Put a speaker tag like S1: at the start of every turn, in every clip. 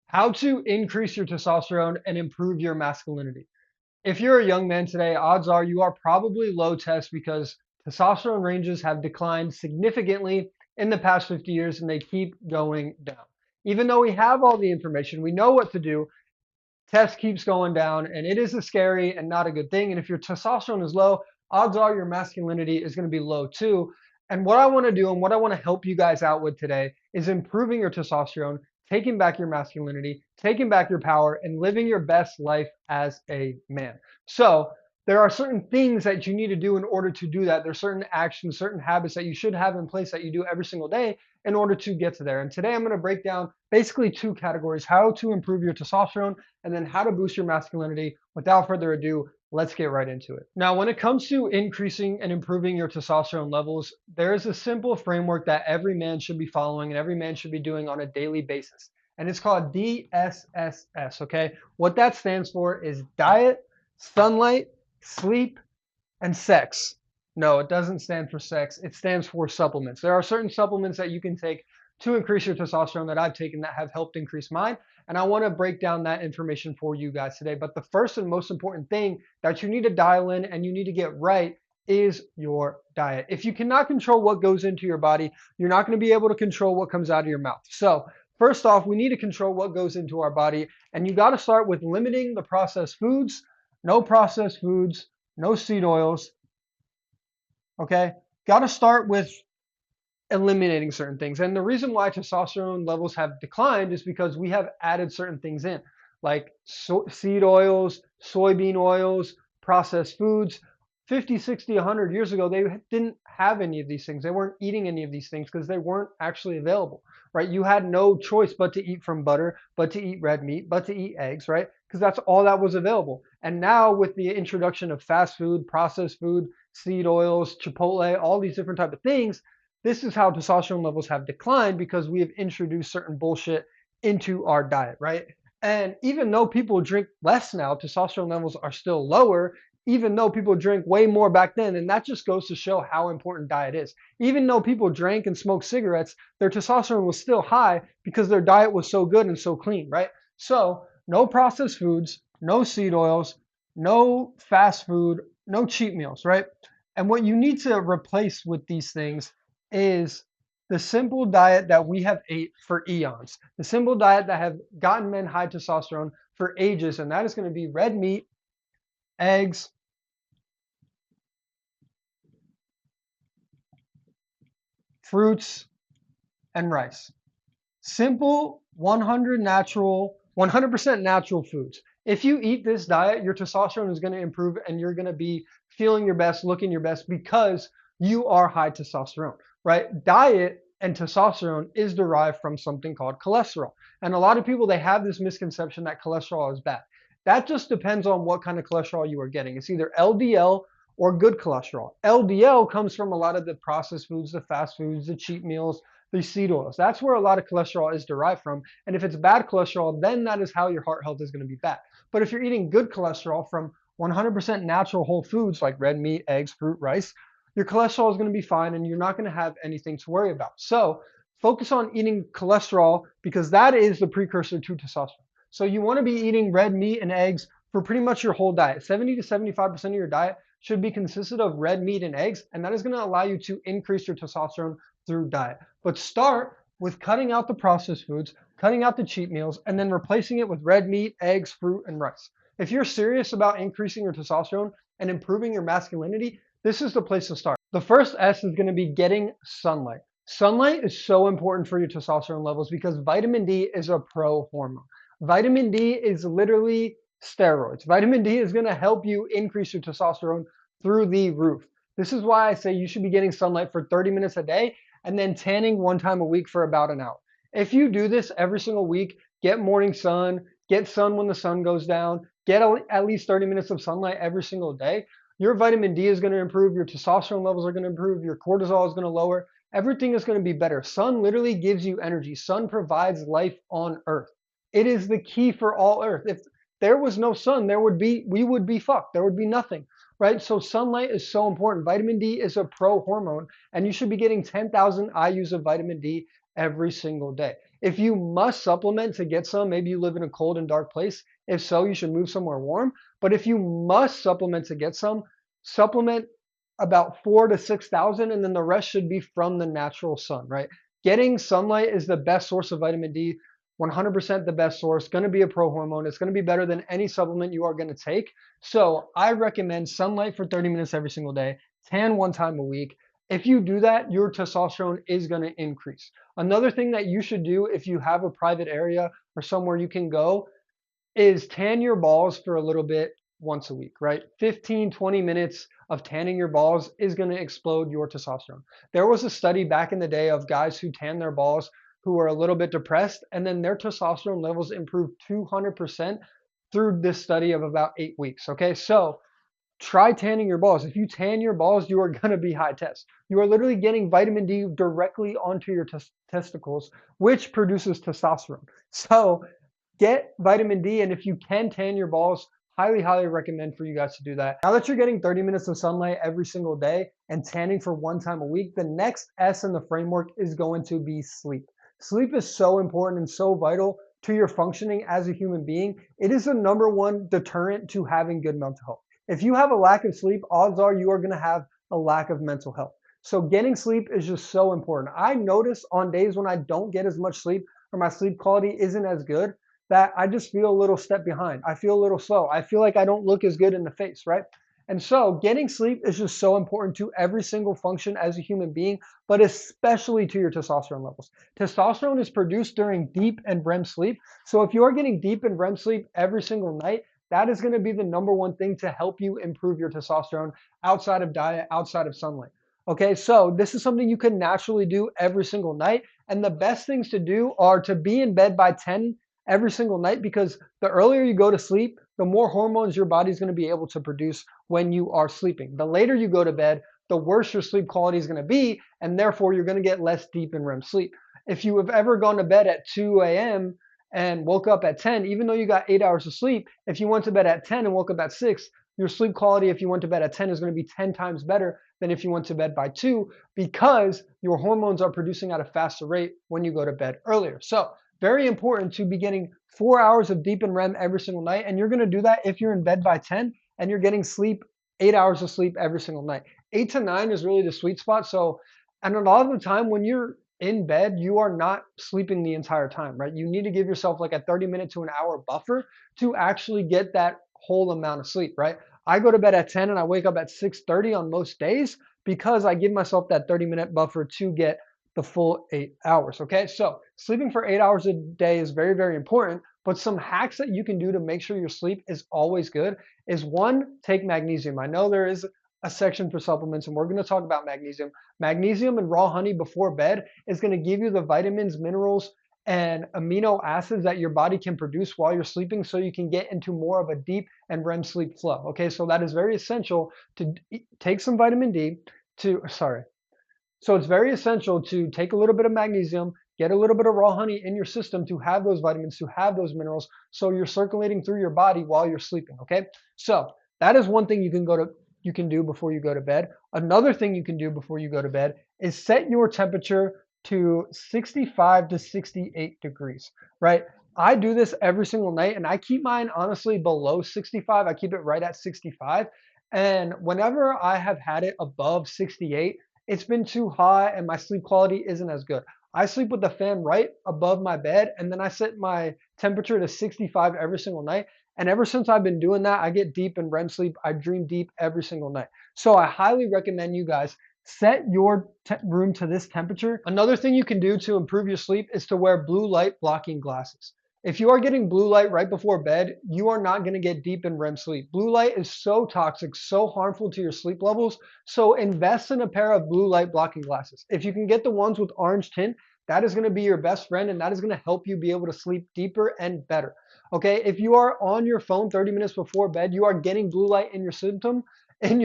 S1: How to increase your testosterone and improve your masculinity. If you're a young man today, odds are you are probably low test because testosterone ranges have declined significantly in the past 50 years and they keep going down. Even though we have all the information, we know what to do, test keeps going down and it is a scary and not a good thing. And if your testosterone is low, odds are your masculinity is going to be low too. And what I want to do and what I want to help you guys out with today is improving your testosterone, taking back your masculinity, taking back your power, and living your best life as a man. So, there are certain things that you need to do in order to do that. There's certain actions, certain habits that you should have in place that you do every single day in order to get to there. And today I'm going to break down basically two categories: how to improve your testosterone and then how to boost your masculinity. Without further ado, let's get right into it. Now, when it comes to increasing and improving your testosterone levels, there is a simple framework that every man should be following and every man should be doing on a daily basis. And it's called DSSS, okay? What that stands for is diet, sunlight, sleep, and sex. No, it doesn't stand for sex. It stands for supplements. There are certain supplements that you can take to increase your testosterone that I've taken that have helped increase mine. And I want to break down that information for you guys today. But the first and most important thing that you need to dial in and you need to get right is your diet. If you cannot control what goes into your body, you're not going to be able to control what comes out of your mouth. So, first off, we need to control what goes into our body. And you got to start with limiting the processed foods. No processed foods, no seed oils. Okay. Got to start with eliminating certain things. And the reason why testosterone levels have declined is because we have added certain things in, like seed oils, soybean oils, processed foods. 50, 60, 100 years ago, they didn't have any of these things. They weren't eating any of these things because they weren't actually available, right? You had no choice but to eat from butter, but to eat red meat, but to eat eggs, right? Because that's all that was available. And now with the introduction of fast food, processed food, seed oils, Chipotle, all these different type of things, this is how testosterone levels have declined because we have introduced certain bullshit into our diet, right? And even though people drink less now, testosterone levels are still lower, even though people drink way more back then. And that just goes to show how important diet is. Even though people drank and smoked cigarettes, their testosterone was still high because their diet was so good and so clean, right? So, no processed foods, no seed oils, no fast food, no cheat meals, right? And what you need to replace with these things is the simple diet that we have ate for eons, the simple diet that have gotten men high testosterone for ages, and that is going to be red meat, eggs, fruits, and rice. Simple, 100% natural foods. If you eat this diet, your testosterone is going to improve and you're going to be feeling your best, looking your best because you are high testosterone, right? Diet and testosterone is derived from something called cholesterol. And a lot of people, they have this misconception that cholesterol is bad. That just depends on what kind of cholesterol you are getting. It's either LDL or good cholesterol. LDL comes from a lot of the processed foods, the fast foods, the cheat meals, the seed oils. That's where a lot of cholesterol is derived from. And if it's bad cholesterol, then that is how your heart health is going to be bad. But if you're eating good cholesterol from 100% natural whole foods like red meat, eggs, fruit, rice, your cholesterol is going to be fine and you're not going to have anything to worry about. So focus on eating cholesterol because that is the precursor to testosterone. So you want to be eating red meat and eggs for pretty much your whole diet. 70 to 75% of your diet should be consisted of red meat and eggs, and that is going to allow you to increase your testosterone through diet. But start with cutting out the processed foods, cutting out the cheat meals, and then replacing it with red meat, eggs, fruit, and rice. If you're serious about increasing your testosterone and improving your masculinity, this is the place to start. The first S is going to be getting sunlight. Sunlight is so important for your testosterone levels because vitamin D is a pro hormone. Vitamin D is literally steroids. Vitamin D is going to help you increase your testosterone through the roof. This is why I say you should be getting sunlight for 30 minutes a day and then tanning one time a week for about an hour. If you do this every single week, get morning sun, get sun when the sun goes down, get at least 30 minutes of sunlight every single day, your vitamin D is going to improve, your testosterone levels are going to improve, your cortisol is going to lower, everything is going to be better. Sun literally gives you energy. Sun provides life on earth. It is the key for all earth. If there was no sun, we would be fucked. There would be nothing, right? So sunlight is so important. Vitamin D is a pro hormone, and you should be getting 10,000 IUs of vitamin D every single day. If you must supplement to get some, maybe you live in a cold and dark place. If so, you should move somewhere warm. But if you must supplement to get some, supplement about 4 to 6,000, and then the rest should be from the natural sun, right? Getting sunlight is the best source of vitamin D, 100% the best source, going to be a pro hormone. It's going to be better than any supplement you are going to take. So I recommend sunlight for 30 minutes every single day, tan 1 time a week. If you do that, your testosterone is going to increase. Another thing that you should do if you have a private area or somewhere you can go is tan your balls for a little bit once a week, right? 15, 20 minutes of tanning your balls is going to explode your testosterone. There was a study back in the day of guys who tan their balls who were a little bit depressed, and then their testosterone levels improved 200% through this study of about 8 weeks. Okay, so try tanning your balls. If you tan your balls, you are going to be high test. You are literally getting vitamin D directly onto your testicles, which produces testosterone. So get vitamin D, and if you can tan your balls, highly, highly recommend for you guys to do that. Now that you're getting 30 minutes of sunlight every single day and tanning for 1 time a week, the next S in the framework is going to be sleep. Sleep is so important and so vital to your functioning as a human being. It is the #1 deterrent to having good mental health. If you have a lack of sleep, odds are you are going to have a lack of mental health. So getting sleep is just so important. I notice on days when I don't get as much sleep or my sleep quality isn't as good, that I just feel a little step behind. I feel a little slow. I feel like I don't look as good in the face, right? And so getting sleep is just so important to every single function as a human being, but especially to your testosterone levels. Testosterone is produced during deep and REM sleep. So if you're getting deep and REM sleep every single night, that is going to be the #1 thing to help you improve your testosterone outside of diet, outside of sunlight. Okay, so this is something you can naturally do every single night. And the best things to do are to be in bed by 10 every single night, because the earlier you go to sleep, the more hormones your body's going to be able to produce when you are sleeping. The later you go to bed, the worse your sleep quality is going to be, and therefore you're going to get less deep and REM sleep. If you have ever gone to bed at 2 a.m. and woke up at 10, even though you got 8 hours of sleep, if you went to bed at 10 and woke up at 6, your sleep quality if you went to bed at 10 is going to be 10 times better than if you went to bed by 2, because your hormones are producing at a faster rate when you go to bed earlier. So very important to be getting 4 hours of deep and REM every single night. And you're going to do that if you're in bed by 10 and you're getting sleep, 8 hours of sleep every single night. 8 to 9 is really the sweet spot. So, and a lot of the time when you're in bed, you are not sleeping the entire time, right? You need to give yourself like a 30-minute to an hour buffer to actually get that whole amount of sleep, right? I go to bed at 10 and I wake up at 6:30 on most days because I give myself that 30-minute buffer to get the full 8 hours. Okay, so sleeping for 8 hours a day is very, very important. But some hacks that you can do to make sure your sleep is always good is, one, take magnesium. I know there is a section for supplements, and we're going to talk about magnesium. Magnesium and raw honey before bed is going to give you the vitamins, minerals, and amino acids that your body can produce while you're sleeping, so you can get into more of a deep and REM sleep flow. Okay, so that is very essential to take some vitamin D to, sorry, so it's very essential to take a little bit of magnesium, get a little bit of raw honey in your system to have those vitamins, to have those minerals, so you're circulating through your body while you're sleeping. Okay, so that is one thing you can do before you go to bed. Another thing you can do before you go to bed is set your temperature to 65 to 68 degrees. Right? I do this every single night, and I keep mine honestly below 65. I keep it right at 65. And whenever I have had it above 68, it's been too hot and my sleep quality isn't as good. I sleep with the fan right above my bed, and then I set my temperature to 65 every single night. And ever since I've been doing that, I get deep in REM sleep. I dream deep every single night. So I highly recommend you guys set your room to this temperature. Another thing you can do to improve your sleep is to wear blue light blocking glasses. If you are getting blue light right before bed, you are not going to get deep in REM sleep. Blue light is so toxic, so harmful to your sleep levels. So invest in a pair of blue light blocking glasses. If you can get the ones with orange tint, that is going to be your best friend, and that is going to help you be able to sleep deeper and better. Okay, if you are on your phone 30 minutes before bed, you are getting blue light in your system, and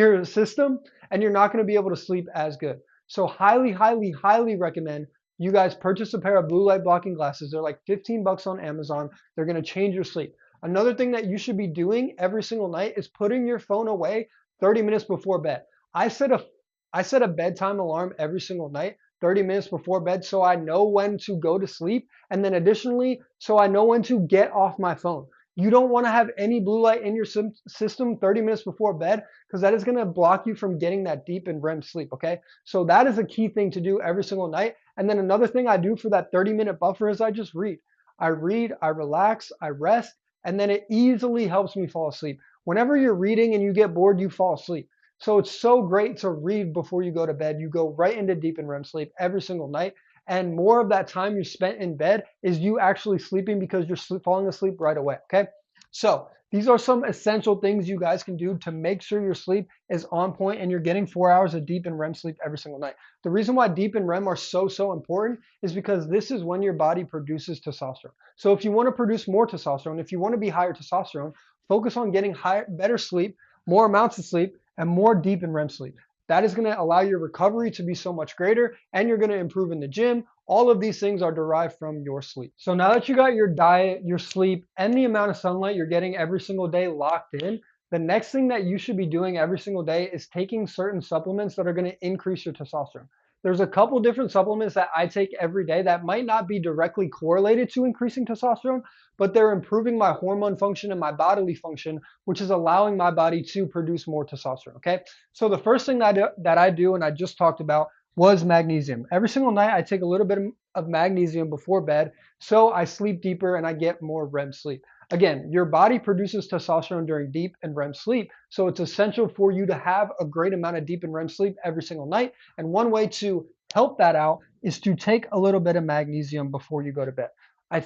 S1: you're not going to be able to sleep as good. So highly, highly, highly recommend you guys purchase a pair of blue light blocking glasses. They're like 15 bucks on Amazon. They're going to change your sleep. Another thing that you should be doing every single night is putting your phone away 30 minutes before bed. I set a bedtime alarm every single night 30 minutes before bed so I know when to go to sleep. And then additionally, so I know when to get off my phone. You don't want to have any blue light in your system 30 minutes before bed because that is going to block you from getting that deep and REM sleep. Okay. So that is a key thing to do every single night. And then another thing I do for that 30-minute buffer is I just read. I read, I relax, I rest, and then it easily helps me fall asleep. Whenever you're reading and you get bored, you fall asleep. So it's so great to read before you go to bed. You go right into deep and REM sleep every single night. And more of that time you spent in bed is you actually sleeping because you're falling asleep right away. Okay. So these are some essential things you guys can do to make sure your sleep is on point and you're getting 4 hours of deep and REM sleep every single night. The reason why deep and REM are so important is because this is when your body produces testosterone. So if you want to produce more testosterone, if you want to be higher testosterone, focus on getting higher, better sleep, more amounts of sleep, and more deep and REM sleep. That is going to allow your recovery to be so much greater and you're going to improve in the gym. All of these things are derived from your sleep. So now that you got your diet, your sleep, and the amount of sunlight you're getting every single day locked in, the next thing that you should be doing every single day is taking certain supplements that are going to increase your testosterone. There's a couple different supplements that I take every day that might not be directly correlated to increasing testosterone, but they're improving my hormone function and my bodily function, which is allowing my body to produce more testosterone. Okay. So the first thing that I do, and I just talked about, was magnesium. Every single night, I take a little bit of magnesium before bed so I sleep deeper and I get more REM sleep. Again, your body produces testosterone during deep and REM sleep, so it's essential for you to have a great amount of deep and REM sleep every single night. And one way to help that out is to take a little bit of magnesium before you go to bed. I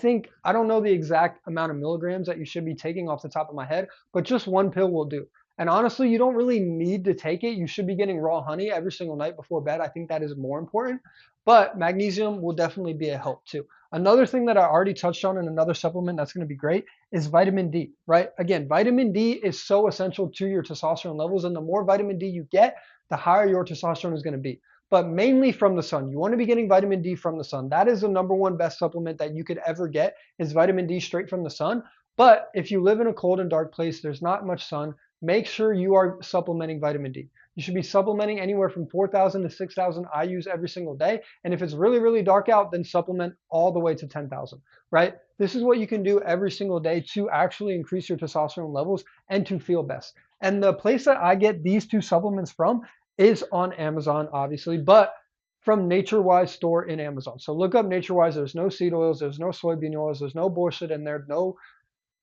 S1: don't know the exact amount of milligrams that you should be taking off the top of my head, but just one pill will do. And honestly, you don't really need to take it. You should be getting raw honey every single night before bed. I think that is more important, but magnesium will definitely be a help too. Another thing that I already touched on in another supplement that's going to be great is vitamin D, right? Again, vitamin D is so essential to your testosterone levels, and the more vitamin D you get, the higher your testosterone is going to be. But mainly from the sun. You want to be getting vitamin D from the sun. That is the number one best supplement that you could ever get is vitamin D straight from the sun. But if you live in a cold and dark place, there's not much sun, make sure you are supplementing vitamin D. You should be supplementing anywhere from 4,000 to 6,000 IUs every single day. And if it's really, really dark out, then supplement all the way to 10,000, right? This is what you can do every single day to actually increase your testosterone levels and to feel best. And the place that I get these two supplements from is on Amazon, obviously, but from NatureWise store in Amazon. So look up NatureWise. There's no seed oils, there's no soybean oils, there's no bullshit in there, no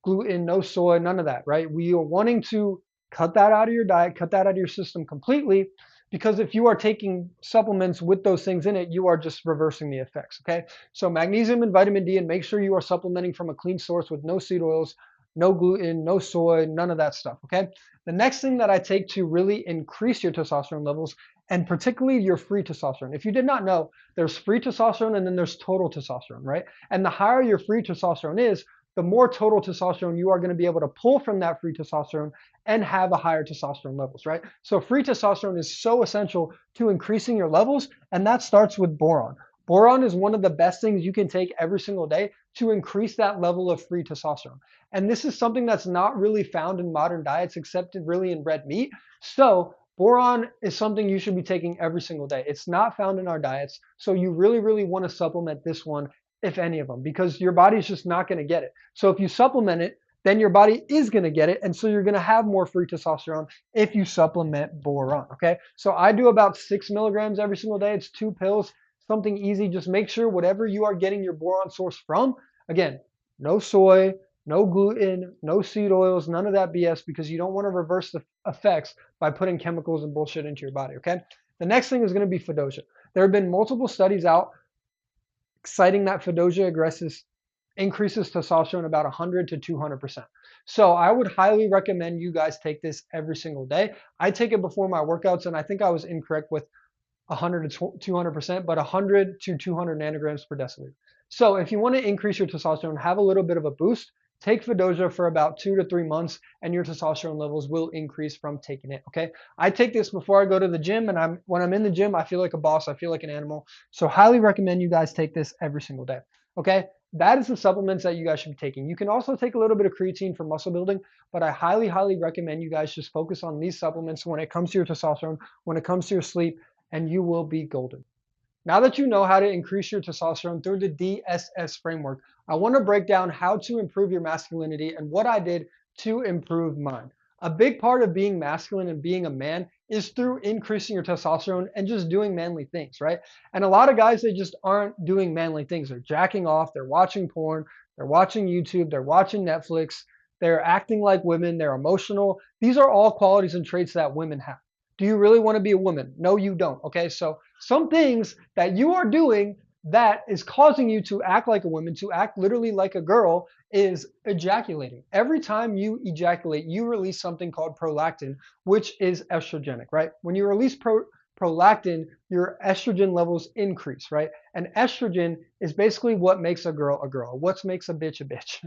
S1: gluten, no soy, none of that, right? We are wanting to cut that out of your diet, cut that out of your system completely, because if you are taking supplements with those things in it, you are just reversing the effects, okay? So magnesium and vitamin D, and make sure you are supplementing from a clean source with no seed oils, no gluten, no soy, none of that stuff, okay? The next thing that I take to really increase your testosterone levels, and particularly your free testosterone. If you did not know, there's free testosterone and then there's total testosterone, right? And the higher your free testosterone is, the more total testosterone you are going to be able to pull from that free testosterone and have a higher testosterone levels, right? So free testosterone is so essential to increasing your levels, and that starts with boron. Boron is one of the best things you can take every single day to increase that level of free testosterone. And this is something that's not really found in modern diets except really in red meat. So boron is something you should be taking every single day. It's not found in our diets. So you really, really want to supplement this one, if any of them, because your body's just not going to get it. So if you supplement it, then your body is going to get it. And so you're going to have more free testosterone if you supplement boron. Okay. So I do about 6 milligrams every single day. It's 2 pills, something easy. Just make sure whatever you are getting your boron source from, again, no soy, no gluten, no seed oils, none of that BS, because you don't want to reverse the effects by putting chemicals and bullshit into your body. Okay. The next thing is going to be Fedoja. There have been multiple studies out citing that Fedoja increases testosterone about 100 to 200%. So I would highly recommend you guys take this every single day. I take it before my workouts, and I think I was incorrect with 100 to 200%, but 100 to 200 nanograms per deciliter. So if you want to increase your testosterone, have a little bit of a boost, take Fedoja for about 2 to 3 months, and your testosterone levels will increase from taking it. Okay. I take this before I go to the gym, and when I'm in the gym, I feel like a boss. I feel like an animal. So highly recommend you guys take this every single day. Okay. That is the supplements that you guys should be taking. You can also take a little bit of creatine for muscle building, but I highly, highly recommend you guys just focus on these supplements when it comes to your testosterone, when it comes to your sleep, and you will be golden. Now that you know how to increase your testosterone through the DSS framework, I want to break down how to improve your masculinity and what I did to improve mine. A big part of being masculine and being a man is through increasing your testosterone and just doing manly things, right? And a lot of guys, they just aren't doing manly things. They're jacking off, they're watching porn, they're watching YouTube, they're watching Netflix, they're acting like women, they're emotional. These are all qualities and traits that women have. Do you really want to be a woman? No, you don't. Okay, so some things that you are doing that is causing you to act like a woman, to act literally like a girl, is ejaculating. Every time you ejaculate, you release something called prolactin, which is estrogenic, right? When you release prolactin, your estrogen levels increase, right? And estrogen is basically what makes a girl a girl. What makes a bitch a bitch.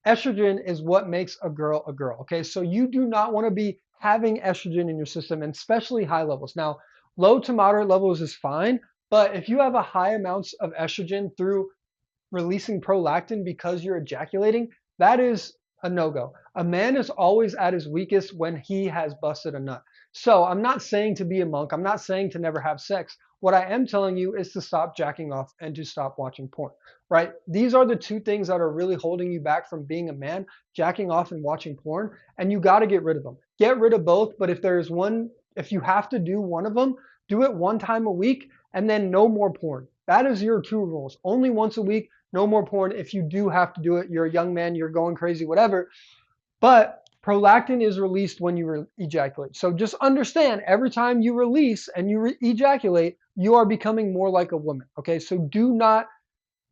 S1: Estrogen is what makes a girl a girl. Okay, so you do not want to be having estrogen in your system, and especially high levels. Now, low to moderate levels is fine, but if you have a high amounts of estrogen through releasing prolactin because you're ejaculating, that is a no-go. A man is always at his weakest when he has busted a nut. So I'm not saying to be a monk. I'm not saying to never have sex. What I am telling you is to stop jacking off and to stop watching porn, right? These are the two things that are really holding you back from being a man, jacking off and watching porn, and you got to get rid of them. Get rid of both, but if there's one, if you have to do one of them, do it one time a week and then no more porn. That is your two rules. Only once a week, no more porn. If you do have to do it, you're a young man, you're going crazy, whatever. But prolactin is released when you ejaculate. So just understand every time you release and you ejaculate, you are becoming more like a woman. Okay. So do not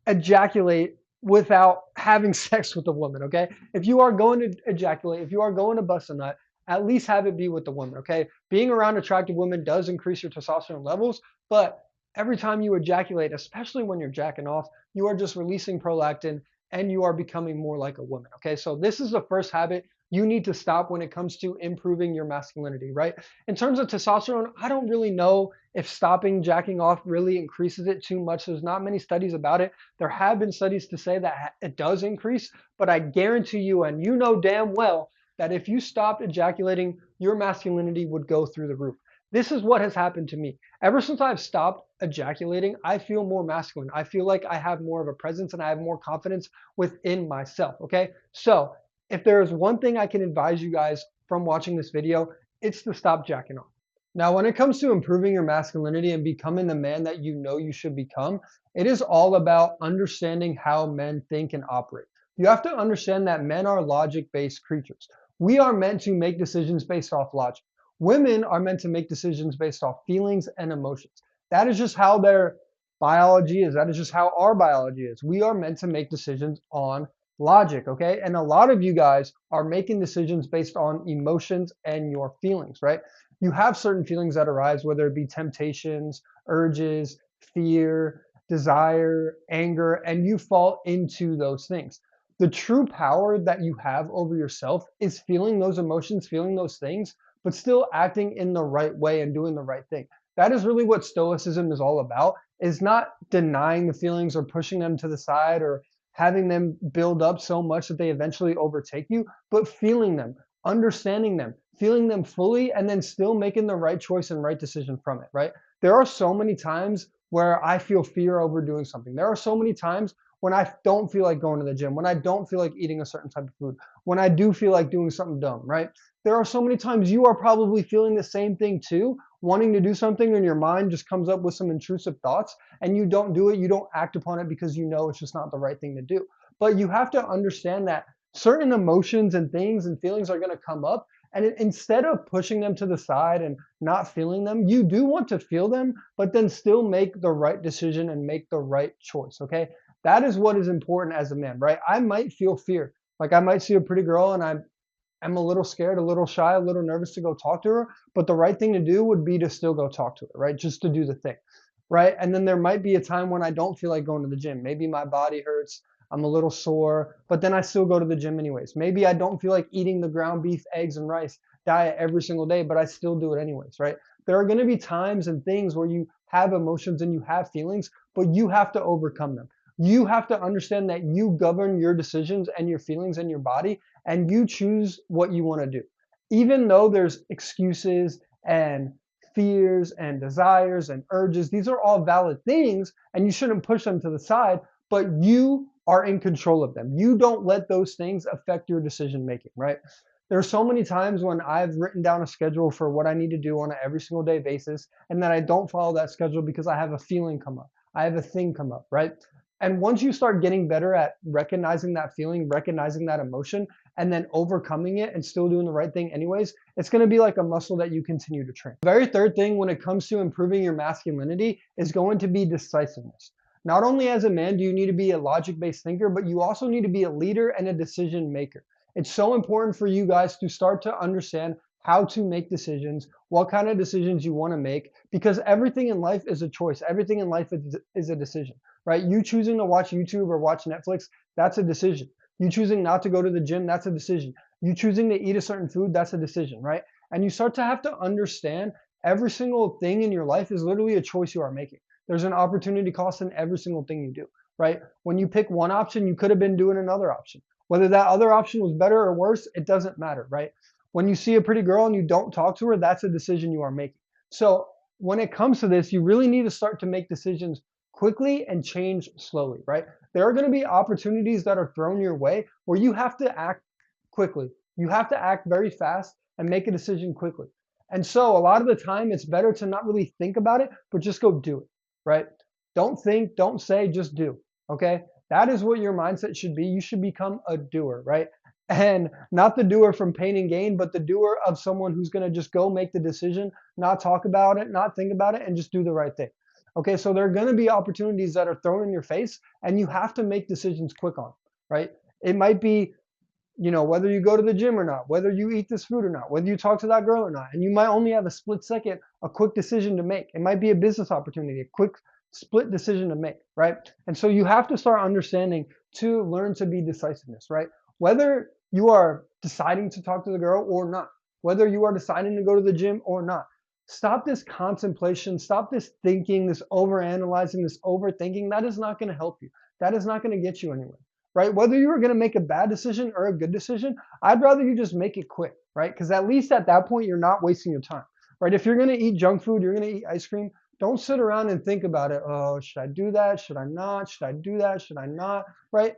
S1: ejaculate without having sex with a woman. Okay. If you are going to ejaculate, if you are going to bust a nut, at least have it be with the woman. Okay. Being around attractive women does increase your testosterone levels, but every time you ejaculate, especially when you're jacking off, you are just releasing prolactin and you are becoming more like a woman. Okay, so this is the first habit you need to stop when it comes to improving your masculinity, right? In terms of testosterone, I don't really know if stopping jacking off really increases it too much. There's not many studies about it. There have been studies to say that it does increase, but I guarantee you, and you know damn well, that if you stopped ejaculating, your masculinity would go through the roof. This is what has happened to me. Ever since I've stopped ejaculating, I feel more masculine. I feel like I have more of a presence and I have more confidence within myself. Okay. So if there is one thing I can advise you guys from watching this video, it's to stop jacking off. Now, when it comes to improving your masculinity and becoming the man that you know you should become, it is all about understanding how men think and operate. You have to understand that men are logic based creatures. We are meant to make decisions based off logic. Women are meant to make decisions based off feelings and emotions. That is just how their biology is. That is just how our biology is. We are meant to make decisions on logic, okay? And a lot of you guys are making decisions based on emotions and your feelings, right? You have certain feelings that arise, whether it be temptations, urges, fear, desire, anger, and you fall into those things. The true power that you have over yourself is feeling those emotions, feeling those things, but still acting in the right way and doing the right thing. That is really what stoicism is all about, is not denying the feelings or pushing them to the side or having them build up so much that they eventually overtake you, but feeling them, understanding them, feeling them fully, and then still making the right choice and right decision from it, right? There are so many times where I feel fear over doing something. There are so many times when I don't feel like going to the gym, when I don't feel like eating a certain type of food, when I do feel like doing something dumb, right? There are so many times you are probably feeling the same thing too, wanting to do something and your mind just comes up with some intrusive thoughts and you don't do it, you don't act upon it because you know it's just not the right thing to do. But you have to understand that certain emotions and things and feelings are going to come up. And instead of pushing them to the side and not feeling them, you do want to feel them, but then still make the right decision and make the right choice. Okay. That is what is important as a man, right? I might feel fear. Like I might see a pretty girl and I'm a little scared, a little shy, a little nervous to go talk to her. But the right thing to do would be to still go talk to her, right? Just to do the thing, right? And then there might be a time when I don't feel like going to the gym. Maybe my body hurts. I'm a little sore, but then I still go to the gym anyways. Maybe I don't feel like eating the ground beef, eggs, and rice diet every single day, but I still do it anyways, right? There are going to be times and things where you have emotions and you have feelings, but you have to overcome them. You have to understand that you govern your decisions and your feelings and your body, and you choose what you want to do. Even though there's excuses and fears and desires and urges. These are all valid things and you shouldn't push them to the side, but you are in control of them. You don't let those things affect your decision making, right? There are so many times when I've written down a schedule for what I need to do on an every single day basis, and then I don't follow that schedule because I have a feeling come up. I have a thing come up, right? And once you start getting better at recognizing that feeling, recognizing that emotion, and then overcoming it and still doing the right thing anyways, it's going to be like a muscle that you continue to train. The very third thing when it comes to improving your masculinity is going to be decisiveness. Not only as a man do you need to be a logic-based thinker, but you also need to be a leader and a decision maker. It's so important for you guys to start to understand how to make decisions, what kind of decisions you want to make, because everything in life is a choice. Everything in life is a decision, right? You choosing to watch YouTube or watch Netflix, that's a decision. You choosing not to go to the gym, that's a decision. You choosing to eat a certain food, that's a decision, right? And you start to have to understand every single thing in your life is literally a choice you are making. There's an opportunity cost in every single thing you do, right? When you pick one option, you could have been doing another option. Whether that other option was better or worse, it doesn't matter, right? When you see a pretty girl and you don't talk to her, that's a decision you are making. So when it comes to this, you really need to start to make decisions quickly and change slowly, right? There are going to be opportunities that are thrown your way where you have to act quickly. You have to act very fast and make a decision quickly. And so a lot of the time, it's better to not really think about it, but just go do it, right? Don't think, don't say, just do, okay? That is what your mindset should be. You should become a doer, right? And not the doer from pain and gain, but the doer of someone who's going to just go make the decision, not talk about it, not think about it, and just do the right thing. Okay, so there are going to be opportunities that are thrown in your face, and you have to make decisions quick on, right? It might be, whether you go to the gym or not, whether you eat this food or not, whether you talk to that girl or not, and you might only have a split second, a quick decision to make. It might be a business opportunity, a quick split decision to make, right? And so you have to start understanding to learn to be decisiveness, right? Whether you are deciding to talk to the girl or not, whether you are deciding to go to the gym or not, stop this contemplation, stop this thinking, this overanalyzing, this overthinking. That is not going to help you. That is not going to get you anywhere, right? Whether you are going to make a bad decision or a good decision, I'd rather you just make it quick, right? Because at least at that point, you're not wasting your time, right? If you're going to eat junk food, you're going to eat ice cream, don't sit around and think about it. Oh, should I do that? Should I not? Should I do that? Should I not? Right?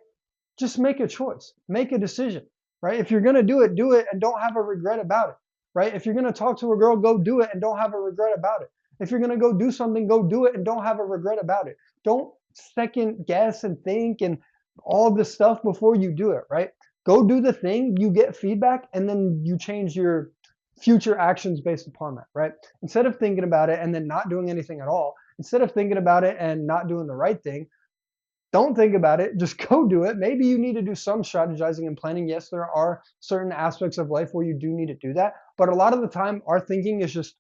S1: Just make a choice, make a decision, right? If you're going to do it and don't have a regret about it, right? If you're going to talk to a girl, go do it and don't have a regret about it. If you're going to go do something, go do it and don't have a regret about it. Don't second guess and think and all this stuff before you do it, right? Go do the thing, you get feedback, and then you change your future actions based upon that, right? Instead of thinking about it and then not doing anything at all, instead of thinking about it and not doing the right thing, don't think about it, just go do it. Maybe you need to do some strategizing and planning. Yes, there are certain aspects of life where you do need to do that, but a lot of the time our thinking is just,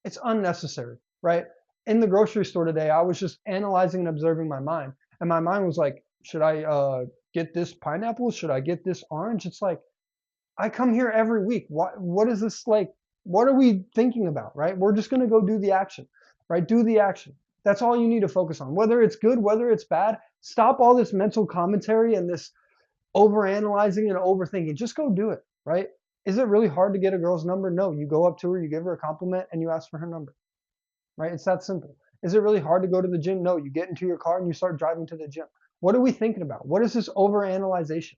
S1: it's unnecessary, right? In the grocery store today, I was just analyzing and observing my mind, and my mind was like, should I get this pineapple? Should I get this orange? It's like, I come here every week. What is this like? What are we thinking about, right? We're just going to go do the action, right? Do the action. That's all you need to focus on. Whether it's good, whether it's bad, stop all this mental commentary and this overanalyzing and overthinking. Just go do it, right? Is it really hard to get a girl's number? No. You go up to her, you give her a compliment, and you ask for her number, right? It's that simple. Is it really hard to go to the gym? No. You get into your car and you start driving to the gym. What are we thinking about? What is this overanalyzation?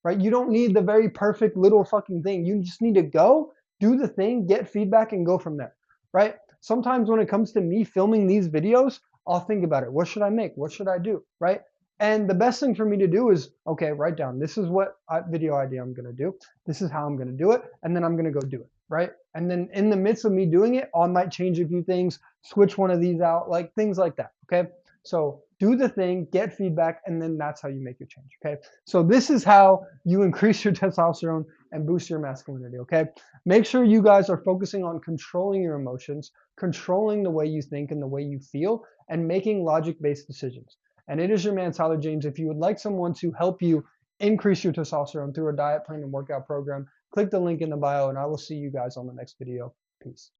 S1: Right? You don't need the very perfect little fucking thing. You just need to go, do the thing, get feedback, and go from there, right? Sometimes when it comes to me filming these videos, I'll think about it. What should I make? What should I do, right? And the best thing for me to do is, okay, write down, this is what video idea I'm going to do. This is how I'm going to do it. And then I'm going to go do it, right? And then in the midst of me doing it, I might change a few things, switch one of these out, like things like that, okay? So do the thing, get feedback, and then that's how you make your change, okay? So this is how you increase your testosterone and boost your masculinity, okay? Make sure you guys are focusing on controlling your emotions, controlling the way you think and the way you feel, and making logic-based decisions. And it is your man, Tyler James. If you would like someone to help you increase your testosterone through a diet plan and workout program, click the link in the bio, and I will see you guys on the next video. Peace.